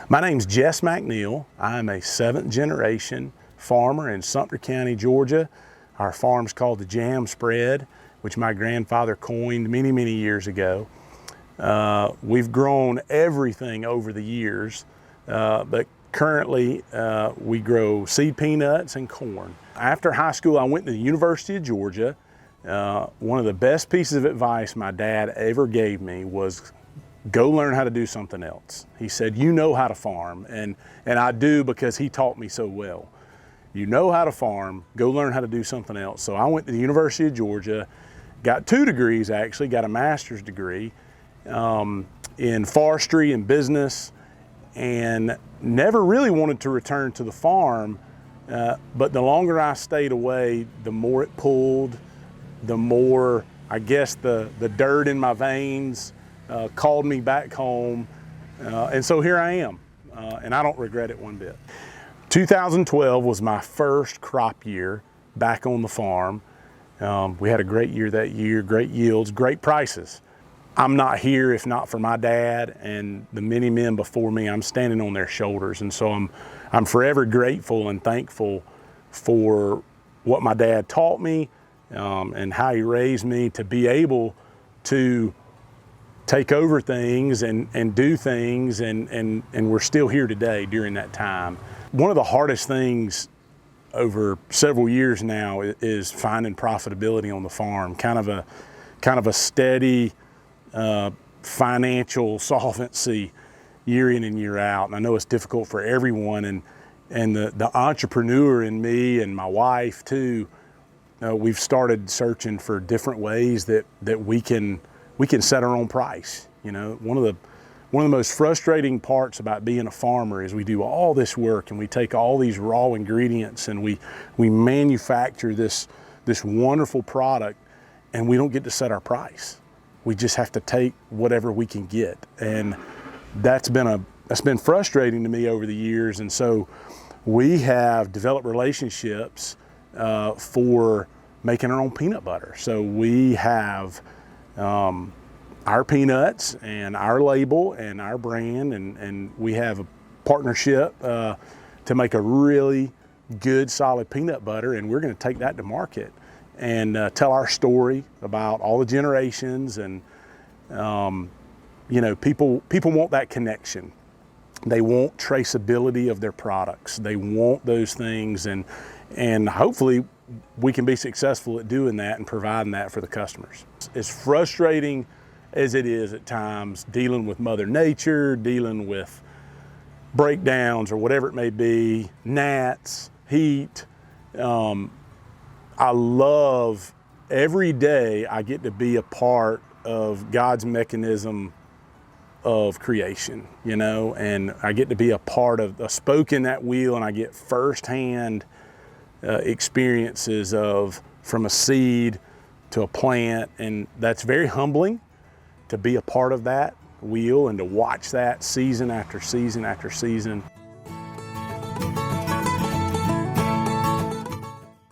My name's Jess McNeil. I'm a 7th generation farmer in Sumter County, Georgia. Our farm's called the Jam Spread, which my grandfather coined many, many years ago. We've grown everything over the years, but currently we grow seed peanuts and corn. After high school, I went to the University of Georgia. One of the best pieces of advice my dad ever gave me was go learn how to do something else. He said, you know how to farm, and I do because he taught me so well. You know how to farm, go learn how to do something else. So I went to the University of Georgia, got 2 degrees actually, got a master's degree in forestry and business, and never really wanted to return to the farm, but the longer I stayed away, the more it pulled, the more, I guess, the dirt in my veins called me back home, and so here I am, and I don't regret it one bit. 2012 was my first crop year back on the farm. We had a great year that year, great yields, great prices. I'm not here if not for my dad and the many men before me. I'm standing on their shoulders, and so I'm forever grateful and thankful for what my dad taught me and how he raised me to be able to take over things and do things, and we're still here today during that time. One of the hardest things over several years now is finding profitability on the farm, kind of a steady financial solvency year in and year out. And I know it's difficult for everyone, and the entrepreneur in me and my wife too, we've started searching for different ways that we can set our own price. You know, one of the most frustrating parts about being a farmer is we do all this work and we take all these raw ingredients and we manufacture this wonderful product, and we don't get to set our price. We just have to take whatever we can get, and that's been frustrating to me over the years. And so we have developed relationships for making our own peanut butter. So we have our peanuts and our label and our brand, and we have a partnership to make a really good solid peanut butter, and we're going to take that to market and tell our story about all the generations. And you know, people want that connection. They want traceability of their products. They want those things, and hopefully we can be successful at doing that and providing that for the customers. As frustrating as it is at times, dealing with Mother Nature, dealing with breakdowns or whatever it may be, gnats, heat, I love every day I get to be a part of God's mechanism of creation, you know, and I get to be a part of a spoke in that wheel, and I get firsthand experiences of from a seed to a plant, and that's very humbling to be a part of that wheel and to watch that season after season after season.